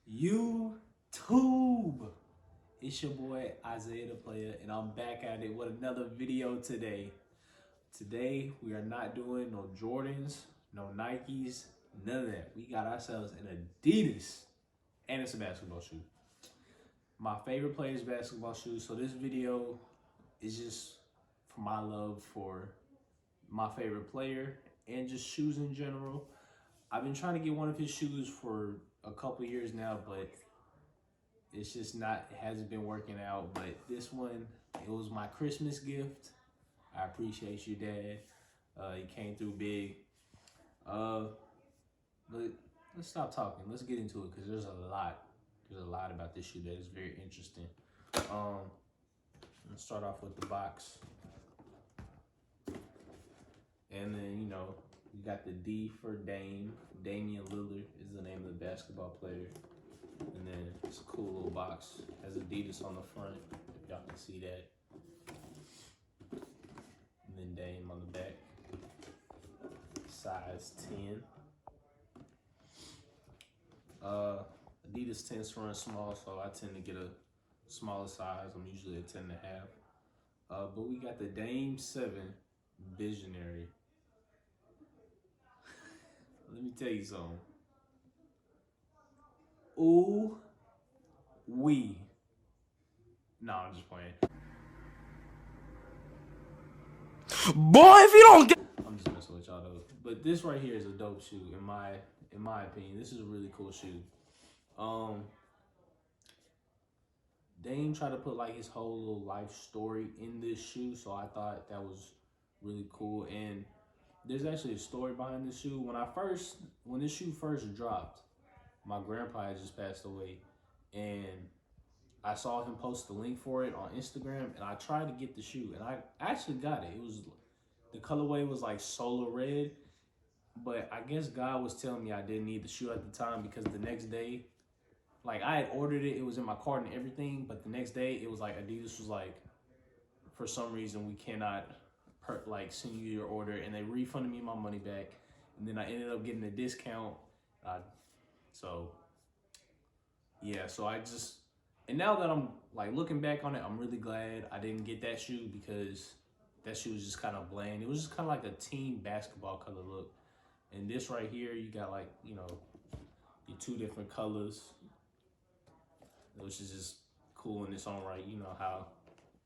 YouTube. It's your boy Isaiah the Player, and I'm back at it with another video today. Today we are not doing no Jordans, no Nikes, none of that. We got ourselves an Adidas, and it's a basketball shoe. My favorite player's basketball shoe. So this video is just for my love for my favorite player and just shoes in general. I've been trying to get one of his shoes for a couple years now, but it's just not, it hasn't been working out. But this one, it was my Christmas gift. I appreciate you, Dad. He came through big. But let's stop talking. Let's get into it because there's a lot. There's a lot about this shoe that is very interesting. Let's start off with the box. And then, you know, you got the D for Dame. Damian Lillard is the name of the basketball player. And then it's a cool little box. Has Adidas on the front, if y'all can see that. And then Dame on the back. Size 10. Adidas tends to run small, so I tend to get a smaller size. I'm usually a 10.5. But we got the Dame 7 Visionary. Let me tell you something. Ooh, wee. No, I'm just playing. Boy, if you don't get, I'm just messing with y'all though. But this right here is a dope shoe in my opinion. This is a really cool shoe. Dame tried to put like his whole little life story in this shoe, so I thought that was really cool. And there's actually a story behind this shoe. When this shoe first dropped, my grandpa had just passed away, and I saw him post the link for it on Instagram, and I tried to get the shoe, and I actually got it. It was, the colorway was like solar red, but I guess God was telling me I didn't need the shoe at the time because the next day, like I had ordered it, it was in my cart and everything, but the next day it was like Adidas was like, for some reason we cannot send you your order, and they refunded me my money back, and then I ended up getting a discount. So and now that I'm like looking back on it, I'm really glad I didn't get that shoe because that shoe was just kind of bland. It was just kind of like a team basketball color look. And this right here, you got like, you know, the two different colors, which is just cool in its own right. You know how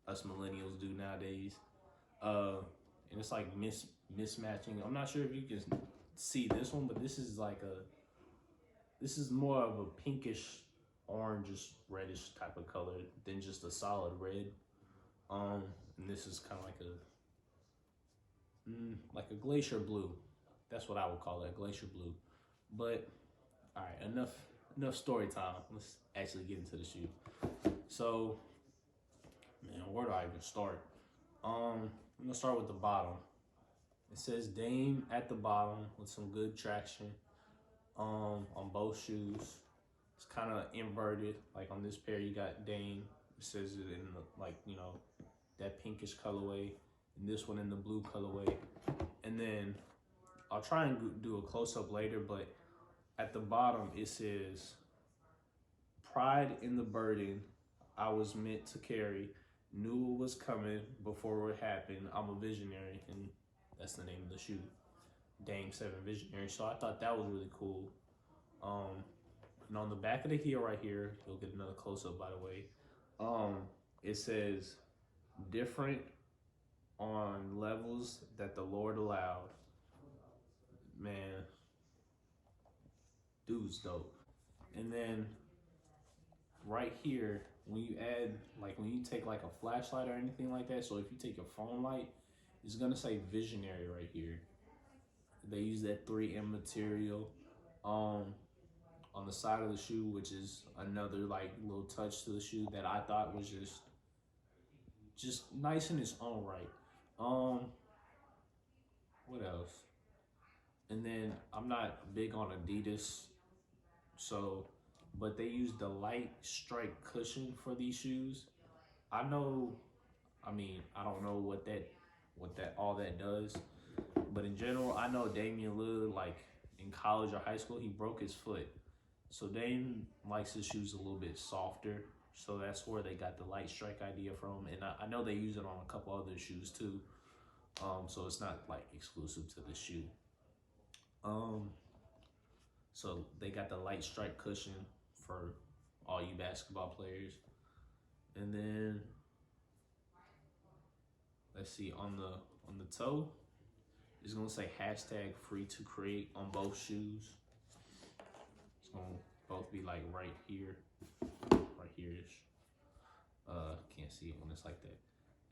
us millennials do nowadays. And it's like mismatching. I'm not sure if you can see this one, but this is more of a pinkish, orangish, reddish type of color than just a solid red. And this is kind of like a glacier blue. That's what I would call it, glacier blue. But all right, enough story time. Let's actually get into the shoe. So, man, where do I even start? I'm gonna start with the bottom. It says Dame at the bottom with some good traction on both shoes. It's kind of inverted. Like on this pair, you got Dame. It says it in the, like, you know, that pinkish colorway, and this one in the blue colorway. And then I'll try and do a close-up later, but at the bottom it says, "Pride in the burden I was meant to carry. Knew it was coming before it happened. I'm a visionary," and that's the name of the shoe, Dame 7 Visionary. So I thought that was really cool. And on the back of the heel right here, you'll get another close-up by the way. It says, "Different on levels that the Lord allowed." Man, dude's dope. And then right here, when you add, like when you take like a flashlight or anything like that, so if you take your phone light, it's gonna say Visionary right here. They use that 3M material on the side of the shoe, which is another like little touch to the shoe that I thought was just nice in its own right. What else? And then I'm not big on Adidas, so, but they use the light strike cushion for these shoes. I know, I mean, I don't know what all that does, but in general, I know Damian Lillard, like in college or high school, he broke his foot. So Dame likes his shoes a little bit softer. So that's where they got the light strike idea from. And I know they use it on a couple other shoes too. So it's not like exclusive to the shoe. So they got the light strike cushion for all you basketball players. And then let's see, on the toe, it's gonna say hashtag free to create on both shoes. It's gonna both be like right here ish. Can't see it when it's like that.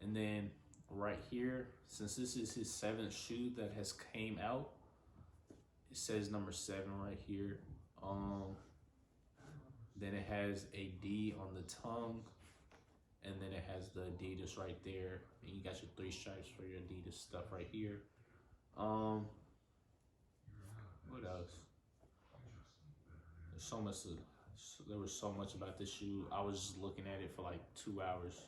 And then right here, since this is his 7th shoe that has came out, it says number 7 right here. Then it has a D on the tongue, and then it has the Adidas right there, and you got your 3 stripes for your Adidas stuff right here. What else? There's so much. There was so much about this shoe. I was just looking at it for like 2 hours,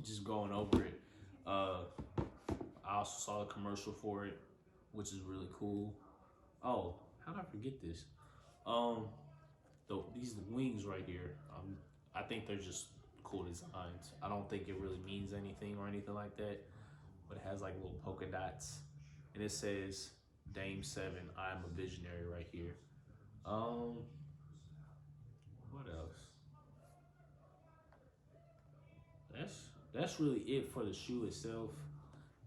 just going over it. I also saw the commercial for it, which is really cool. Oh, how did I forget this? These wings right here. I think they're just cool designs. I don't think it really means anything or anything like that, but it has like little polka dots, and it says Dame 7. I'm a visionary right here. What else? That's really it for the shoe itself.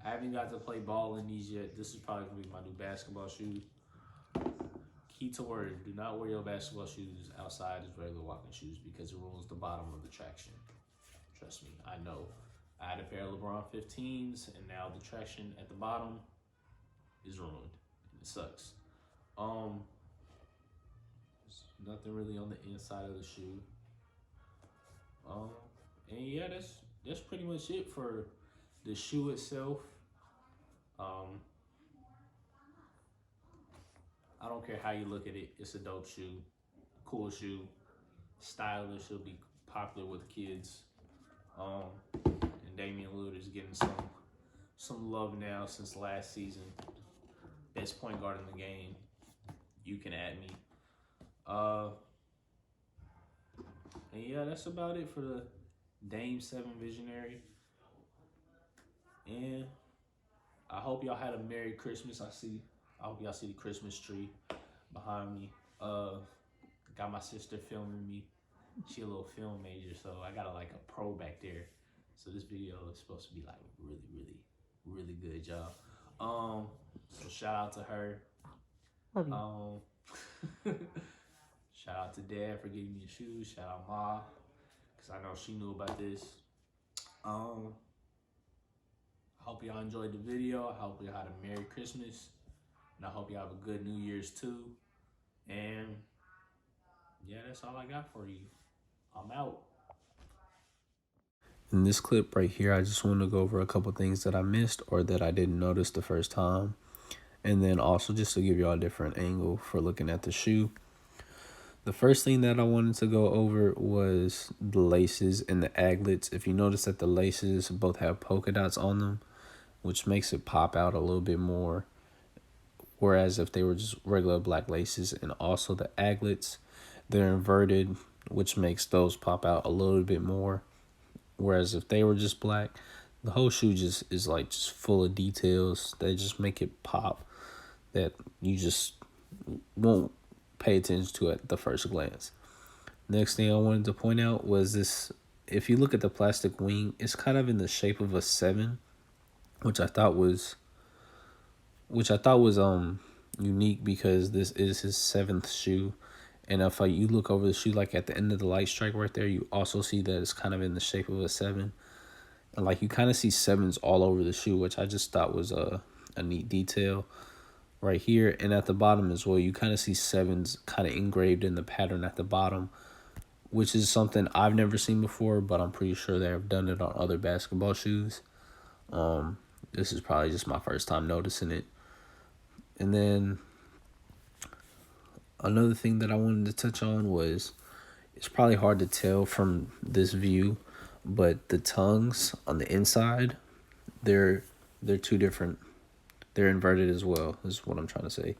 I haven't got to play ball in these yet. This is probably gonna be my new basketball shoe. Key to word: do not wear your basketball shoes outside as regular walking shoes because it ruins the bottom of the traction. Trust me, I know. I had a pair of LeBron 15s, and now the traction at the bottom is ruined. It sucks. There's nothing really on the inside of the shoe. And yeah, that's pretty much it for the shoe itself. I don't care how you look at it. It's a dope shoe, cool shoe, stylish. It'll be popular with kids. And Damian Lillard is getting some love now since last season. Best point guard in the game. You can add me. And yeah, that's about it for the Dame 7 Visionary. And I hope y'all had a Merry Christmas. I hope y'all see the Christmas tree behind me. Got my sister filming me. She a little film major, so I got like a pro back there. So this video is supposed to be like really good, y'all. So shout out to her. Love you. Shout out to Dad for getting me the shoes. Shout out Ma, because I know she knew about this. I hope y'all enjoyed the video. I hope y'all had a Merry Christmas. And I hope y'all have a good New Year's too. And yeah, that's all I got for you. I'm out. In this clip right here, I just want to go over a couple things that I missed or that I didn't notice the first time. And then also just to give y'all a different angle for looking at the shoe. The first thing that I wanted to go over was the laces and the aglets. If you notice that the laces both have polka dots on them, which makes it pop out a little bit more. Whereas if they were just regular black laces, and also the aglets, they're inverted, which makes those pop out a little bit more. Whereas if they were just black, the whole shoe just is like just full of details that just make it pop that you just won't pay attention to at the first glance. Next thing I wanted to point out was this. If you look at the plastic wing, it's kind of in the shape of a 7, which I thought was unique because this is his 7th shoe. And if you look over the shoe, like at the end of the light strike right there, you also see that it's kind of in the shape of a 7. And like you kind of see 7s all over the shoe, which I just thought was a neat detail right here. And at the bottom as well, you kind of see 7s kind of engraved in the pattern at the bottom, which is something I've never seen before, but I'm pretty sure they have done it on other basketball shoes. This is probably just my first time noticing it. And then another thing that I wanted to touch on was, it's probably hard to tell from this view, but the tongues on the inside, they're two different. They're inverted as well, is what I'm trying to say.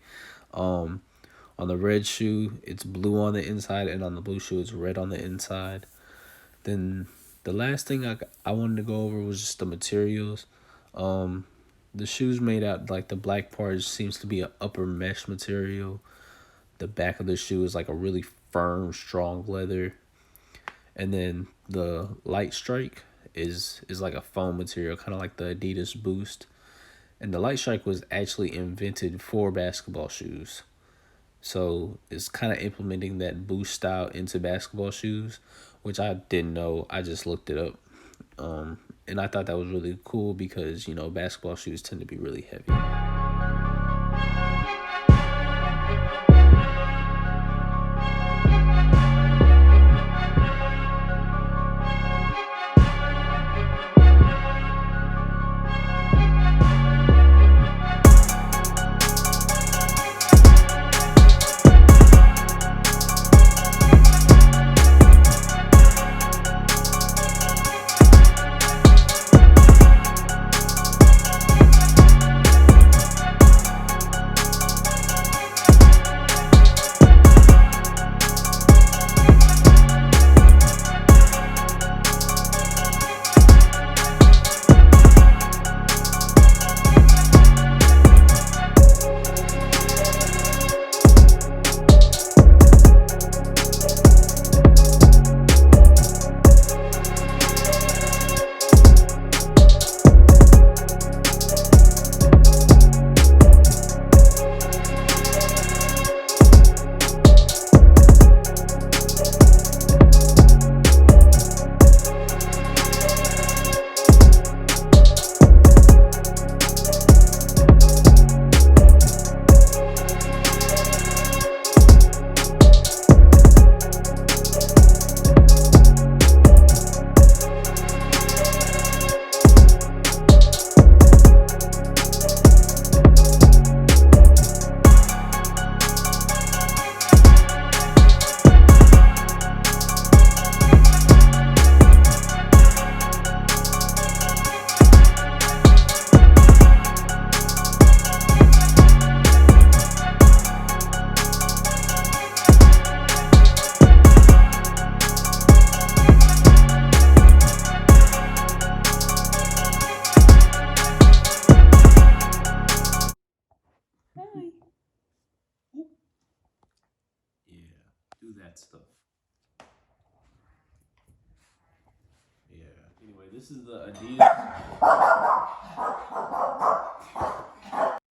On the red shoe, it's blue on the inside, and on the blue shoe, it's red on the inside. Then the last thing I wanted to go over was just the materials. The shoes made out like the black part seems to be an upper mesh material. The back of the shoe is like a really firm, strong leather, and then the light strike is like a foam material, kind of like the Adidas Boost. And the light strike was actually invented for basketball shoes. So it's kind of implementing that Boost style into basketball shoes, which I didn't know. I just looked it up. And I thought that was really cool because, basketball shoes tend to be really heavy. Do that stuff. Yeah. Anyway, this is the Adidas.